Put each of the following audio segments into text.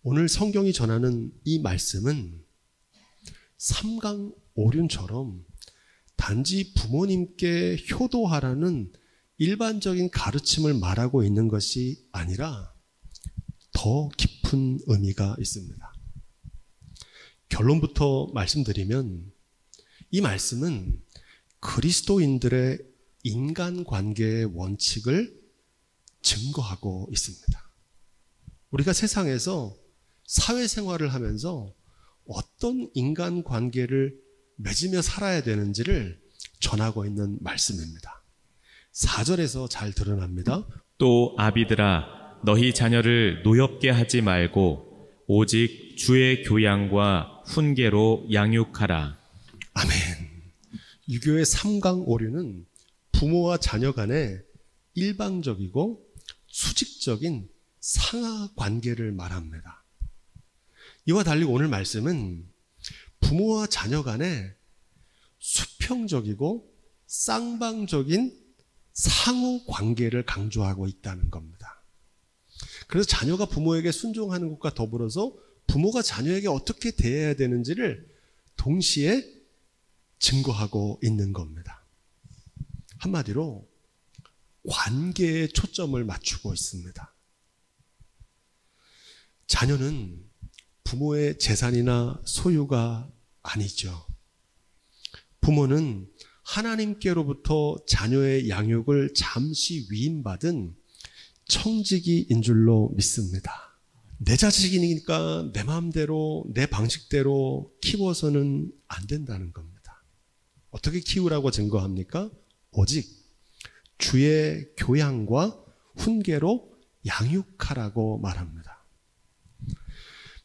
오늘 성경이 전하는 이 말씀은 삼강오륜처럼 단지 부모님께 효도하라는 일반적인 가르침을 말하고 있는 것이 아니라 더 깊은 의미가 있습니다. 결론부터 말씀드리면 이 말씀은 그리스도인들의 인간관계의 원칙을 증거하고 있습니다. 우리가 세상에서 사회생활을 하면서 어떤 인간관계를 맺으며 살아야 되는지를 전하고 있는 말씀입니다. 4절에서 잘 드러납니다. 또 아비들아 너희 자녀를 노엽게 하지 말고 오직 주의 교양과 훈계로 양육하라. 아멘. 유교의 삼강오륜은 부모와 자녀 간의 일방적이고 수직적인 상하관계를 말합니다. 이와 달리 오늘 말씀은 부모와 자녀 간의 수평적이고 쌍방적인 상호관계를 강조하고 있다는 겁니다. 그래서 자녀가 부모에게 순종하는 것과 더불어서 부모가 자녀에게 어떻게 대해야 되는지를 동시에 증거하고 있는 겁니다. 한마디로 관계에 초점을 맞추고 있습니다. 자녀는 부모의 재산이나 소유가 아니죠. 부모는 하나님께로부터 자녀의 양육을 잠시 위임받은 청지기인 줄로 믿습니다. 내 자식이니까 내 마음대로 내 방식대로 키워서는 안 된다는 겁니다. 어떻게 키우라고 증거합니까? 오직 주의 교양과 훈계로 양육하라고 말합니다.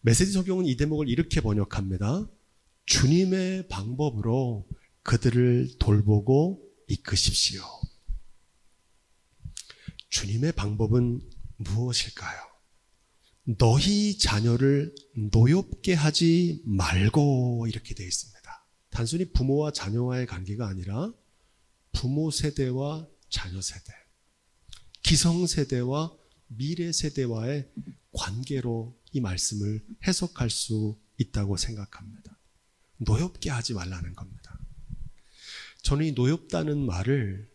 메시지 성경은 이 대목을 이렇게 번역합니다. 주님의 방법으로 그들을 돌보고 이끄십시오. 주님의 방법은 무엇일까요? 너희 자녀를 노엽게 하지 말고 이렇게 되어 있습니다. 단순히 부모와 자녀와의 관계가 아니라 부모 세대와 자녀 세대, 기성세대와 미래 세대와의 관계로 이 말씀을 해석할 수 있다고 생각합니다. 노엽게 하지 말라는 겁니다. 저는 이 노엽다는 말을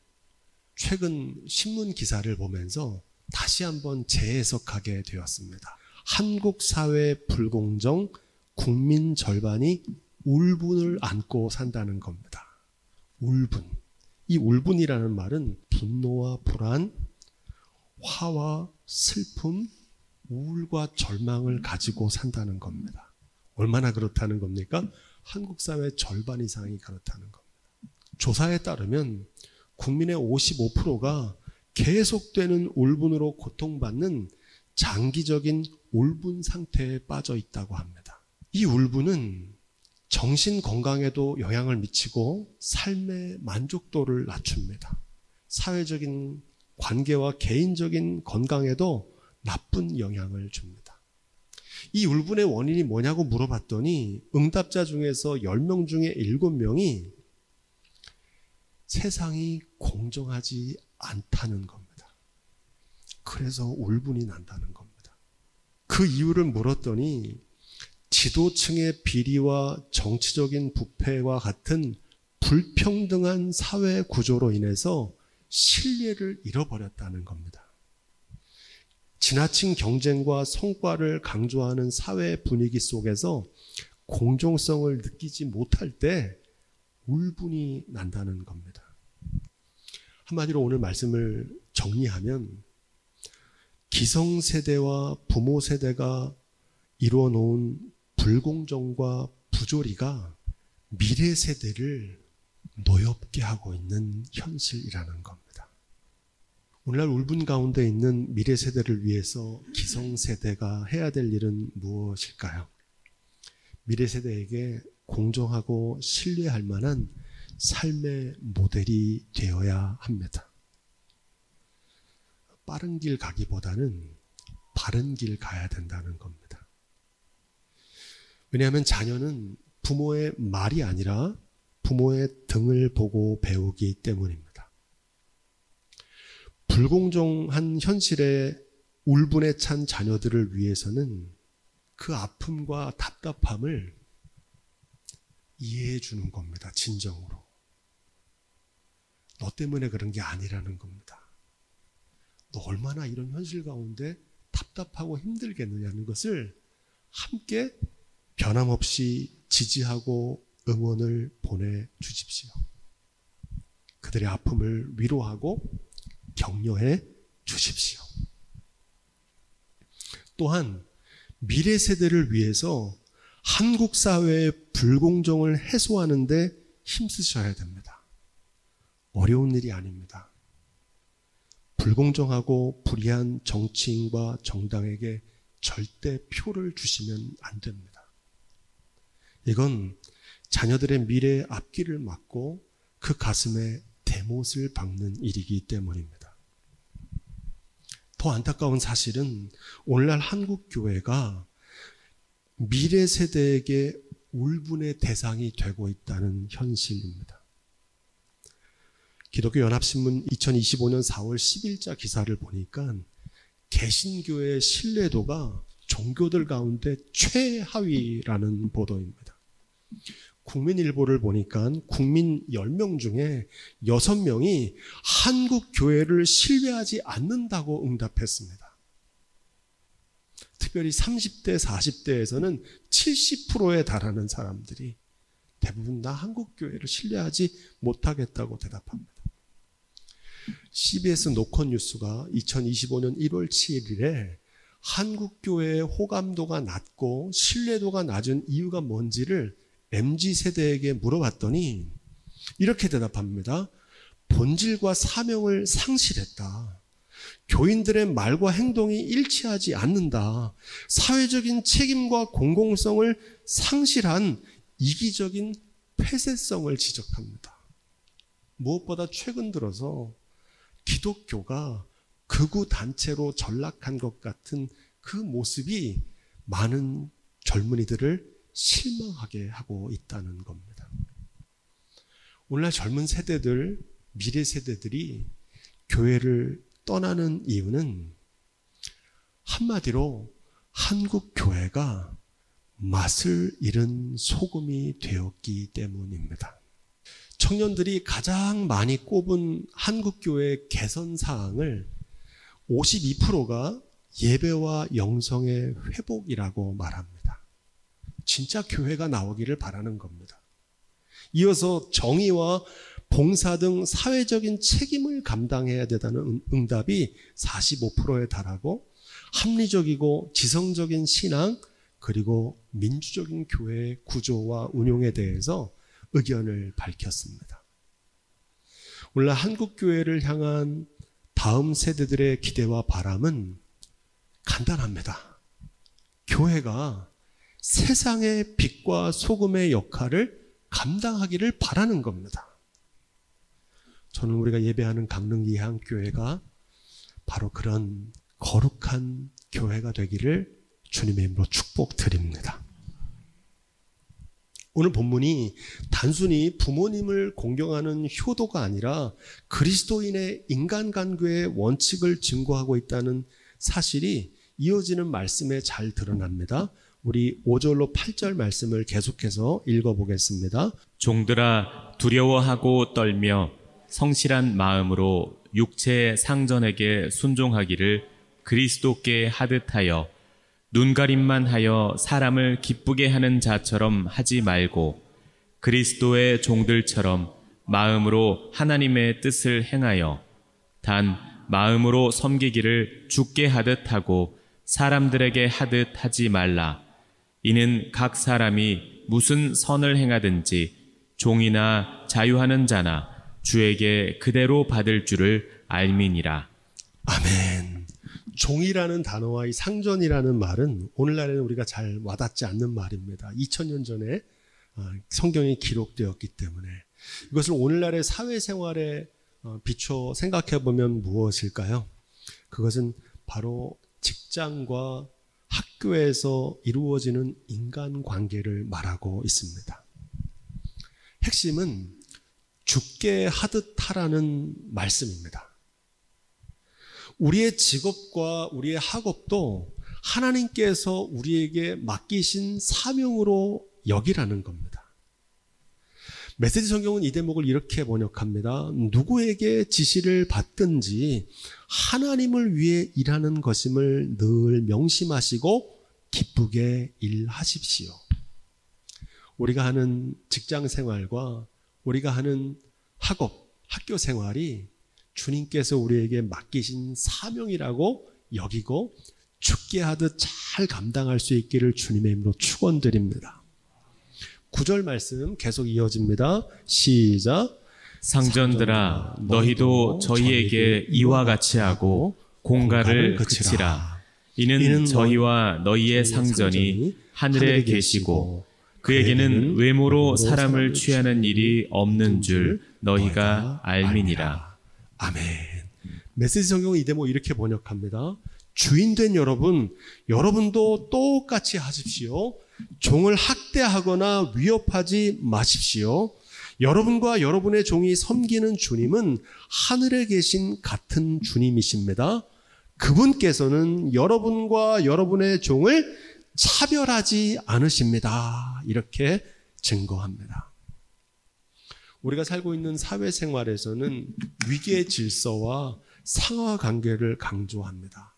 최근 신문 기사를 보면서 다시 한번 재해석하게 되었습니다. 한국 사회 불공정, 국민 절반이 울분을 안고 산다는 겁니다. 울분. 이 울분이라는 말은 분노와 불안, 화와 슬픔, 우울과 절망을 가지고 산다는 겁니다. 얼마나 그렇다는 겁니까? 한국 사회 절반 이상이 그렇다는 겁니다. 조사에 따르면 국민의 55%가 계속되는 울분으로 고통받는 장기적인 울분 상태에 빠져 있다고 합니다. 이 울분은 정신 건강에도 영향을 미치고 삶의 만족도를 낮춥니다. 사회적인 관계와 개인적인 건강에도 나쁜 영향을 줍니다. 이 울분의 원인이 뭐냐고 물어봤더니 응답자 중에서 10명 중에 7명이 세상이 공정하지 않다는 겁니다. 그래서 울분이 난다는 겁니다. 그 이유를 물었더니 지도층의 비리와 정치적인 부패와 같은 불평등한 사회 구조로 인해서 신뢰를 잃어버렸다는 겁니다. 지나친 경쟁과 성과를 강조하는 사회 분위기 속에서 공정성을 느끼지 못할 때 울분이 난다는 겁니다. 한마디로 오늘 말씀을 정리하면 기성세대와 부모 세대가 이루어 놓은 불공정과 부조리가 미래 세대를 노엽게 하고 있는 현실이라는 겁니다. 오늘날 울분 가운데 있는 미래 세대를 위해서 기성세대가 해야 될 일은 무엇일까요? 미래 세대에게 공정하고 신뢰할 만한 삶의 모델이 되어야 합니다. 빠른 길 가기보다는 바른 길 가야 된다는 겁니다. 왜냐하면 자녀는 부모의 말이 아니라 부모의 등을 보고 배우기 때문입니다. 불공정한 현실에 울분에 찬 자녀들을 위해서는 그 아픔과 답답함을 이해해 주는 겁니다. 진정으로. 너 때문에 그런 게 아니라는 겁니다. 너 얼마나 이런 현실 가운데 답답하고 힘들겠느냐는 것을 함께 변함없이 지지하고 응원을 보내주십시오. 그들의 아픔을 위로하고 격려해 주십시오. 또한 미래 세대를 위해서 한국 사회의 불공정을 해소하는 데 힘쓰셔야 됩니다. 어려운 일이 아닙니다. 불공정하고 불의한 정치인과 정당에게 절대 표를 주시면 안 됩니다. 이건 자녀들의 미래의 앞길을 막고 그 가슴에 대못을 박는 일이기 때문입니다. 더 안타까운 사실은 오늘날 한국 교회가 미래 세대에게 울분의 대상이 되고 있다는 현실입니다. 기독교 연합신문 2025년 4월 10일자 기사를 보니까 개신교의 신뢰도가 종교들 가운데 최하위라는 보도입니다. 국민일보를 보니까 국민 10명 중에 6명이 한국 교회를 신뢰하지 않는다고 응답했습니다. 특별히 30대, 40대에서는 70%에 달하는 사람들이 대부분 나 한국 교회를 신뢰하지 못하겠다고 대답합니다. CBS 노컷뉴스가 2025년 1월 7일에 한국 교회의 호감도가 낮고 신뢰도가 낮은 이유가 뭔지를 MZ세대에게 물어봤더니 이렇게 대답합니다. 본질과 사명을 상실했다. 교인들의 말과 행동이 일치하지 않는다. 사회적인 책임과 공공성을 상실한 이기적인 폐쇄성을 지적합니다. 무엇보다 최근 들어서 기독교가 극우 단체로 전락한 것 같은 그 모습이 많은 젊은이들을 실망하게 하고 있다는 겁니다. 오늘날 젊은 세대들, 미래 세대들이 교회를 떠나는 이유는 한마디로 한국 교회가 맛을 잃은 소금이 되었기 때문입니다. 청년들이 가장 많이 꼽은 한국 교회의 개선 사항을 52%가 예배와 영성의 회복이라고 말합니다. 진짜 교회가 나오기를 바라는 겁니다. 이어서 정의와 봉사 등 사회적인 책임을 감당해야 된다는 응답이 45%에 달하고 합리적이고 지성적인 신앙 그리고 민주적인 교회의 구조와 운용에 대해서 의견을 밝혔습니다. 오늘날 한국교회를 향한 다음 세대들의 기대와 바람은 간단합니다. 교회가 세상의 빛과 소금의 역할을 감당하기를 바라는 겁니다. 저는 우리가 예배하는 강릉 예한교회가 바로 그런 거룩한 교회가 되기를 주님의 이름으로 축복드립니다. 오늘 본문이 단순히 부모님을 공경하는 효도가 아니라 그리스도인의 인간관계의 원칙을 증거하고 있다는 사실이 이어지는 말씀에 잘 드러납니다. 우리 5절로 8절 말씀을 계속해서 읽어보겠습니다. 종들아 두려워하고 떨며 성실한 마음으로 육체의 상전에게 순종하기를 그리스도께 하듯하여 눈가림만 하여 사람을 기쁘게 하는 자처럼 하지 말고 그리스도의 종들처럼 마음으로 하나님의 뜻을 행하여 단 마음으로 섬기기를 주께 하듯 하고 사람들에게 하듯 하지 말라. 이는 각 사람이 무슨 선을 행하든지 종이나 자유하는 자나 주에게 그대로 받을 줄을 알미니라. 아멘. 종이라는 단어와 이 상전이라는 말은 오늘날에는 우리가 잘 와닿지 않는 말입니다. 2000년 전에 성경에 기록되었기 때문에 이것을 오늘날의 사회생활에 비춰 생각해 보면 무엇일까요? 그것은 바로 직장과 학교에서 이루어지는 인간관계를 말하고 있습니다. 핵심은 죽게 하듯 하라는 말씀입니다. 우리의 직업과 우리의 학업도 하나님께서 우리에게 맡기신 사명으로 여기라는 겁니다. 메시지 성경은 이 대목을 이렇게 번역합니다. 누구에게 지시를 받든지 하나님을 위해 일하는 것임을 늘 명심하시고 기쁘게 일하십시오. 우리가 하는 직장 생활과 우리가 하는 학교 생활이 주님께서 우리에게 맡기신 사명이라고 여기고 죽게 하듯 잘 감당할 수 있기를 주님의 이름으로 축원드립니다. 9절 말씀 계속 이어집니다. 시작. 상전들아 너희도 저희에게 이와 같이 하고 공갈을 그치라. 이는 저희와 너희의 상전이 하늘에 계시고 그에게는 외모로 사람을 취하는 일이 없는 줄 너희가 알미니라. 아멘. 메시지 성경은 이 대목 이렇게 번역합니다. 주인된 여러분도 똑같이 하십시오. 종을 학대하거나 위협하지 마십시오. 여러분과 여러분의 종이 섬기는 주님은 하늘에 계신 같은 주님이십니다. 그분께서는 여러분과 여러분의 종을 차별하지 않으십니다. 이렇게 증거합니다. 우리가 살고 있는 사회생활에서는 위계의 질서와 상하 관계를 강조합니다.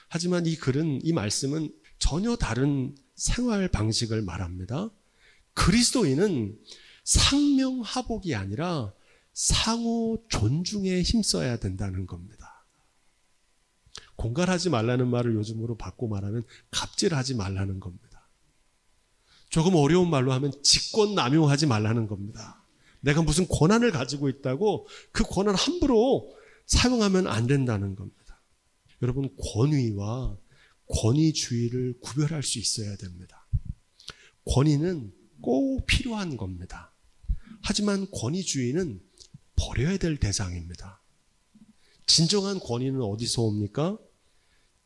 하지만 이 말씀은 전혀 다른 생활 방식을 말합니다. 그리스도인은 상명하복이 아니라 상호 존중에 힘써야 된다는 겁니다. 공갈하지 말라는 말을 요즘으로 바꿔 말하면 갑질하지 말라는 겁니다. 조금 어려운 말로 하면 직권남용하지 말라는 겁니다. 내가 무슨 권한을 가지고 있다고 그 권한 함부로 사용하면 안 된다는 겁니다. 여러분, 권위와 권위주의를 구별할 수 있어야 됩니다. 권위는 꼭 필요한 겁니다. 하지만 권위주의는 버려야 될 대상입니다. 진정한 권위는 어디서 옵니까?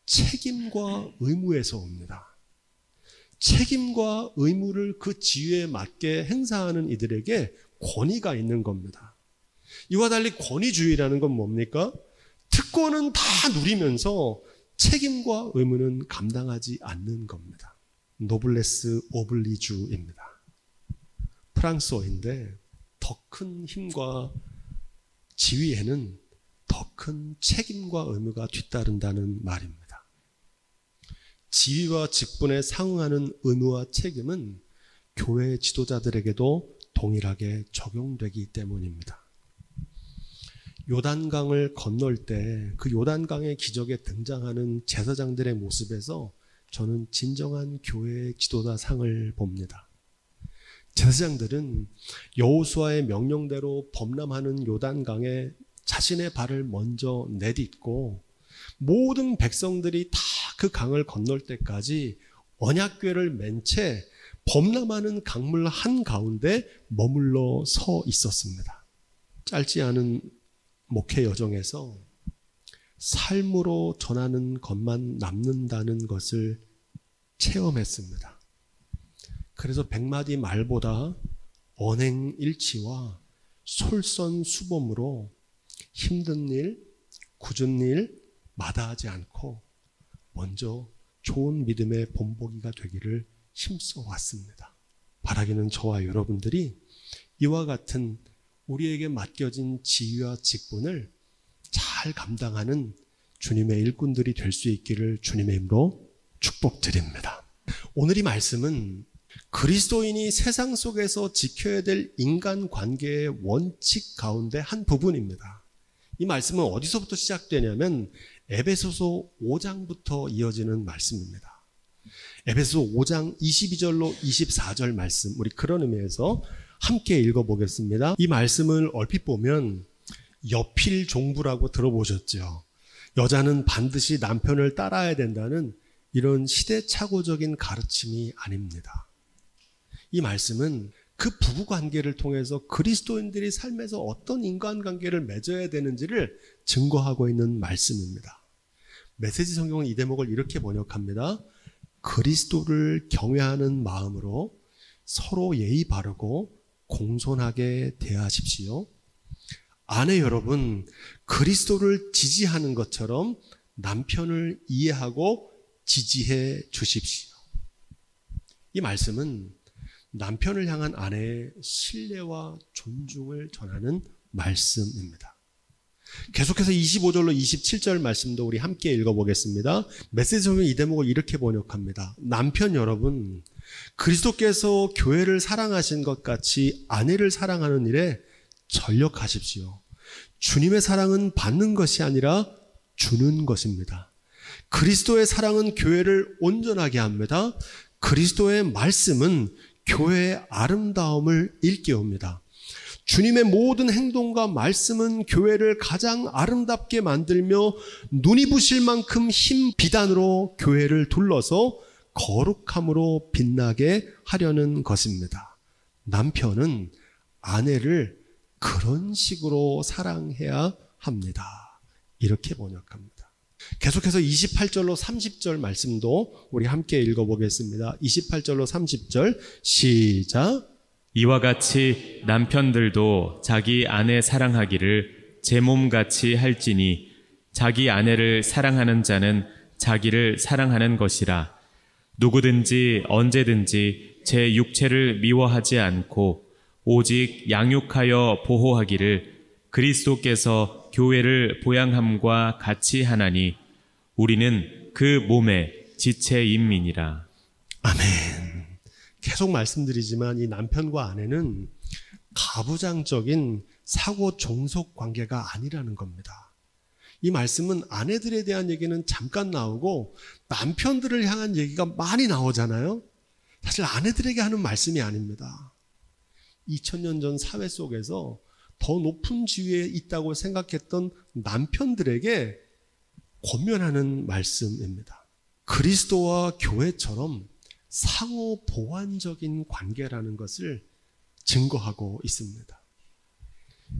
책임과 의무에서 옵니다. 책임과 의무를 그 지위에 맞게 행사하는 이들에게 권위가 있는 겁니다. 이와 달리 권위주의라는 건 뭡니까? 특권은 다 누리면서 책임과 의무는 감당하지 않는 겁니다. 노블레스 오블리주입니다. 프랑스어인데 더 큰 힘과 지위에는 더 큰 책임과 의무가 뒤따른다는 말입니다. 지위와 직분에 상응하는 의무와 책임은 교회 지도자들에게도 동일하게 적용되기 때문입니다. 요단강을 건널 때 그 요단강의 기적에 등장하는 제사장들의 모습에서 저는 진정한 교회의 지도자 상을 봅니다. 제사장들은 여호수아의 명령대로 범람하는 요단강에 자신의 발을 먼저 내딛고 모든 백성들이 다 그 강을 건널 때까지 언약궤를 맨 채 범람하는 강물 한가운데 머물러 서 있었습니다. 짧지 않은 목회 여정에서 삶으로 전하는 것만 남는다는 것을 체험했습니다. 그래서 100마디 말보다 언행일치와 솔선수범으로 힘든 일, 굳은 일 마다하지 않고 먼저 좋은 믿음의 본보기가 되기를 힘써 왔습니다. 바라기는 저와 여러분들이 이와 같은 우리에게 맡겨진 지위와 직분을 잘 감당하는 주님의 일꾼들이 될 수 있기를 주님의 이름으로 축복드립니다. 오늘 이 말씀은 그리스도인이 세상 속에서 지켜야 될 인간관계의 원칙 가운데 한 부분입니다. 이 말씀은 어디서부터 시작되냐면 에베소서 5장부터 이어지는 말씀입니다. 에베소서 5장 22절로 24절 말씀, 우리 그런 의미에서 함께 읽어보겠습니다. 이 말씀을 얼핏 보면 여필 종부라고 들어보셨죠? 여자는 반드시 남편을 따라야 된다는 이런 시대착오적인 가르침이 아닙니다. 이 말씀은 그 부부관계를 통해서 그리스도인들이 삶에서 어떤 인간관계를 맺어야 되는지를 증거하고 있는 말씀입니다. 메시지 성경은 이 대목을 이렇게 번역합니다. 그리스도를 경외하는 마음으로 서로 예의 바르고 공손하게 대하십시오. 아내 여러분, 그리스도를 지지하는 것처럼 남편을 이해하고 지지해 주십시오. 이 말씀은 남편을 향한 아내의 신뢰와 존중을 전하는 말씀입니다. 계속해서 25절로 27절 말씀도 우리 함께 읽어보겠습니다. 메시지 성경 이 대목을 이렇게 번역합니다. 남편 여러분, 그리스도께서 교회를 사랑하신 것 같이 아내를 사랑하는 일에 전력하십시오. 주님의 사랑은 받는 것이 아니라 주는 것입니다. 그리스도의 사랑은 교회를 온전하게 합니다. 그리스도의 말씀은 교회의 아름다움을 일깨웁니다. 주님의 모든 행동과 말씀은 교회를 가장 아름답게 만들며 눈이 부실 만큼 흰 비단으로 교회를 둘러서 거룩함으로 빛나게 하려는 것입니다. 남편은 아내를 그런 식으로 사랑해야 합니다. 이렇게 번역합니다. 계속해서 28절로 30절 말씀도 우리 함께 읽어보겠습니다. 28절로 30절 시작. 이와 같이 남편들도 자기 아내 사랑하기를 제 몸같이 할지니 자기 아내를 사랑하는 자는 자기를 사랑하는 것이라. 누구든지 언제든지 제 육체를 미워하지 않고 오직 양육하여 보호하기를 그리스도께서 교회를 보양함과 같이 하나니 우리는 그 몸의 지체인민이라. 아멘. 계속 말씀드리지만 이 남편과 아내는 가부장적인 사고 종속 관계가 아니라는 겁니다. 이 말씀은 아내들에 대한 얘기는 잠깐 나오고 남편들을 향한 얘기가 많이 나오잖아요. 사실 아내들에게 하는 말씀이 아닙니다. 2000년 전 사회 속에서 더 높은 지위에 있다고 생각했던 남편들에게 권면하는 말씀입니다. 그리스도와 교회처럼 상호 보완적인 관계라는 것을 증거하고 있습니다.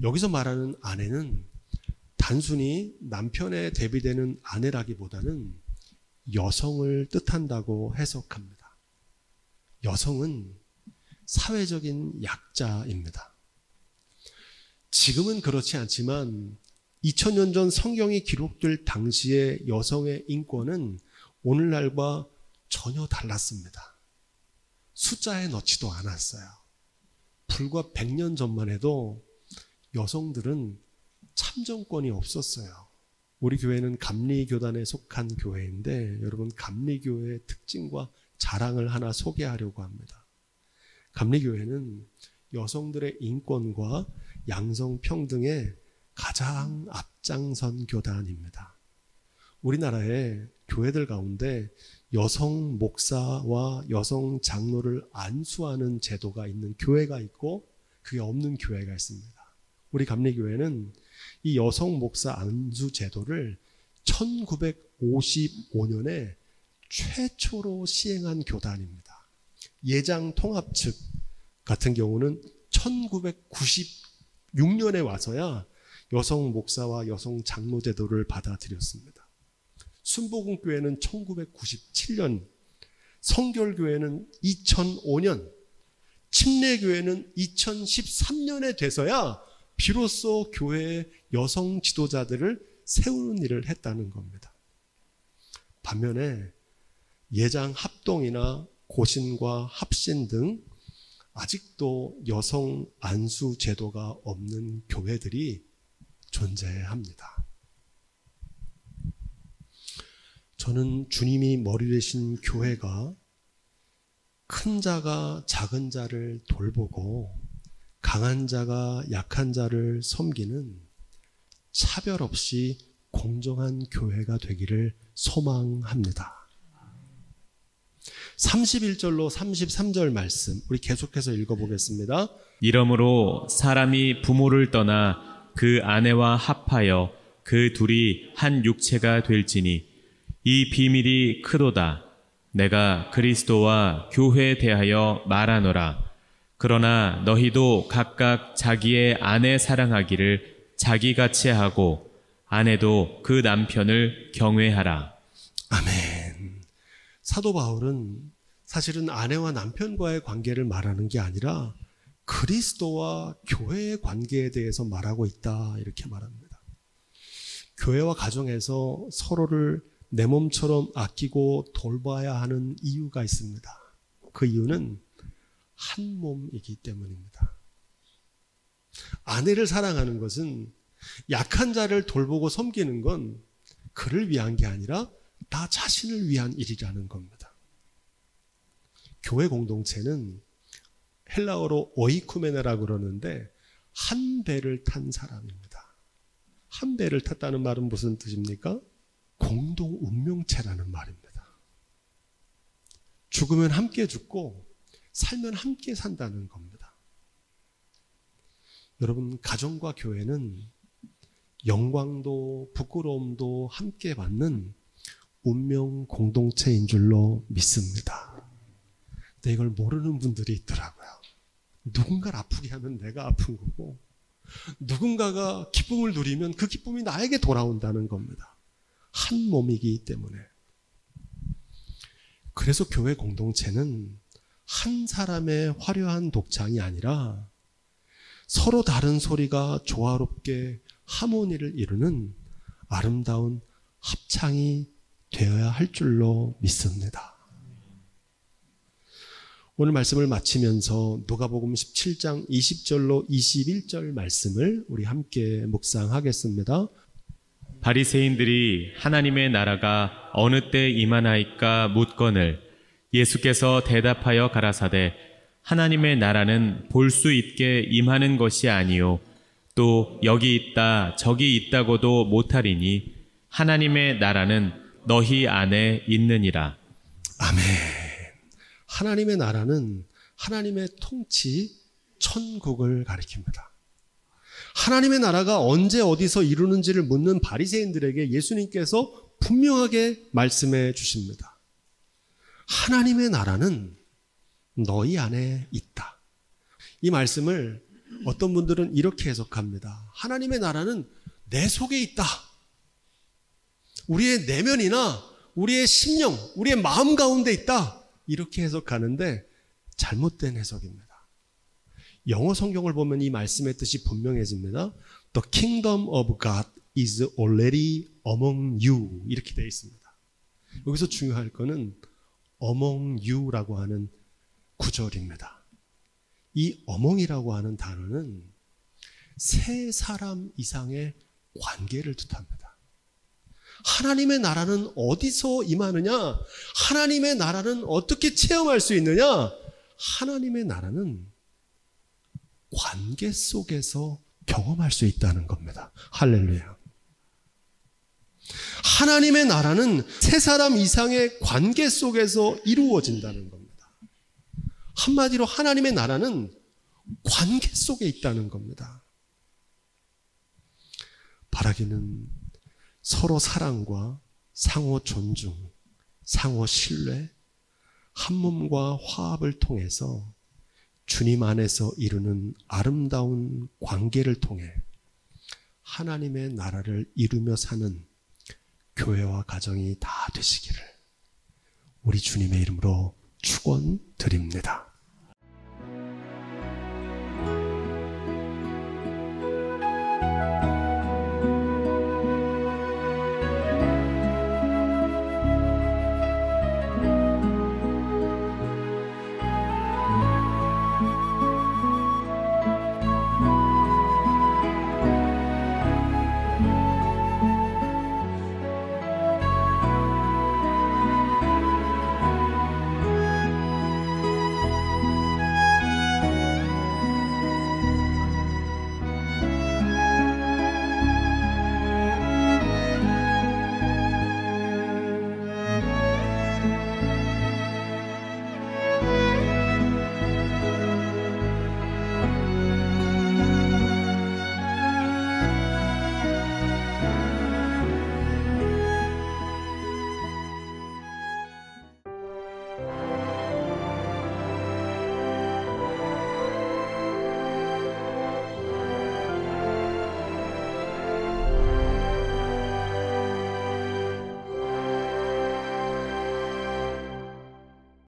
여기서 말하는 아내는 단순히 남편에 대비되는 아내라기보다는 여성을 뜻한다고 해석합니다. 여성은 사회적인 약자입니다. 지금은 그렇지 않지만 2000년 전 성경이 기록될 당시의 여성의 인권은 오늘날과 전혀 달랐습니다. 숫자에 넣지도 않았어요. 불과 100년 전만 해도 여성들은 참정권이 없었어요. 우리 교회는 감리교단에 속한 교회인데 여러분, 감리교회의 특징과 자랑을 하나 소개하려고 합니다. 감리교회는 여성들의 인권과 양성평등에 가장 앞장선 교단입니다. 우리나라의 교회들 가운데 여성 목사와 여성 장로를 안수하는 제도가 있는 교회가 있고 그게 없는 교회가 있습니다. 우리 감리교회는 이 여성 목사 안수 제도를 1955년에 최초로 시행한 교단입니다. 예장 통합 측 같은 경우는 1996년에 와서야 여성 목사와 여성 장로 제도를 받아들였습니다. 순복음교회는 1997년, 성결교회는 2005년, 침례교회는 2013년에 돼서야 비로소 교회의 여성 지도자들을 세우는 일을 했다는 겁니다. 반면에 예장 합동이나 고신과 합신 등 아직도 여성 안수 제도가 없는 교회들이 존재합니다. 저는 주님이 머리 되신 교회가 큰 자가 작은 자를 돌보고 강한 자가 약한 자를 섬기는 차별 없이 공정한 교회가 되기를 소망합니다. 31절로 33절 말씀 우리 계속해서 읽어보겠습니다. 이러므로 사람이 부모를 떠나 그 아내와 합하여 그 둘이 한 육체가 될지니 이 비밀이 크도다. 내가 그리스도와 교회에 대하여 말하노라. 그러나 너희도 각각 자기의 아내 사랑하기를 자기같이 하고 아내도 그 남편을 경외하라. 아멘. 사도 바울은 사실은 아내와 남편과의 관계를 말하는 게 아니라 그리스도와 교회의 관계에 대해서 말하고 있다, 이렇게 말합니다. 교회와 가정에서 서로를 내 몸처럼 아끼고 돌봐야 하는 이유가 있습니다. 그 이유는 한 몸이기 때문입니다. 아내를 사랑하는 것은 약한 자를 돌보고 섬기는 건 그를 위한 게 아니라 나 자신을 위한 일이라는 겁니다. 교회 공동체는 헬라어로 오이쿠메네라고 그러는데 한 배를 탄 사람입니다. 한 배를 탔다는 말은 무슨 뜻입니까? 공동 운명체라는 말입니다. 죽으면 함께 죽고 살면 함께 산다는 겁니다. 여러분, 가정과 교회는 영광도 부끄러움도 함께 받는 운명 공동체인 줄로 믿습니다. 근데 이걸 모르는 분들이 있더라고요. 누군가를 아프게 하면 내가 아픈 거고, 누군가가 기쁨을 누리면 그 기쁨이 나에게 돌아온다는 겁니다. 한 몸이기 때문에. 그래서 교회 공동체는 한 사람의 화려한 독창이 아니라 서로 다른 소리가 조화롭게 하모니를 이루는 아름다운 합창이 되어야 할 줄로 믿습니다. 오늘 말씀을 마치면서 누가복음 17장 20절로 21절 말씀을 우리 함께 묵상하겠습니다. 바리새인들이 하나님의 나라가 어느 때 임하나이까 묻거늘 예수께서 대답하여 가라사대 하나님의 나라는 볼 수 있게 임하는 것이 아니요 또 여기 있다 저기 있다고도 못하리니 하나님의 나라는 너희 안에 있느니라. 아멘. 하나님의 나라는 하나님의 통치, 천국을 가리킵니다. 하나님의 나라가 언제 어디서 이루는지를 묻는 바리새인들에게 예수님께서 분명하게 말씀해 주십니다. 하나님의 나라는 너희 안에 있다. 이 말씀을 어떤 분들은 이렇게 해석합니다. 하나님의 나라는 내 속에 있다. 우리의 내면이나 우리의 심령, 우리의 마음 가운데 있다. 이렇게 해석하는데 잘못된 해석입니다. 영어 성경을 보면 이 말씀의 뜻이 분명해집니다. The kingdom of God is already among you. 이렇게 되어 있습니다. 여기서 중요할 거는 among you라고 하는 구절입니다. 이 among이라고 하는 단어는 세 사람 이상의 관계를 뜻합니다. 하나님의 나라는 어디서 임하느냐? 하나님의 나라는 어떻게 체험할 수 있느냐? 하나님의 나라는 관계 속에서 경험할 수 있다는 겁니다. 할렐루야. 하나님의 나라는 세 사람 이상의 관계 속에서 이루어진다는 겁니다. 한마디로 하나님의 나라는 관계 속에 있다는 겁니다. 바라기는 서로 사랑과 상호 존중, 상호 신뢰, 한 몸과 화합을 통해서 주님 안에서 이루는 아름다운 관계를 통해 하나님의 나라를 이루며 사는 교회와 가정이 다 되시기를 우리 주님의 이름으로 축원드립니다.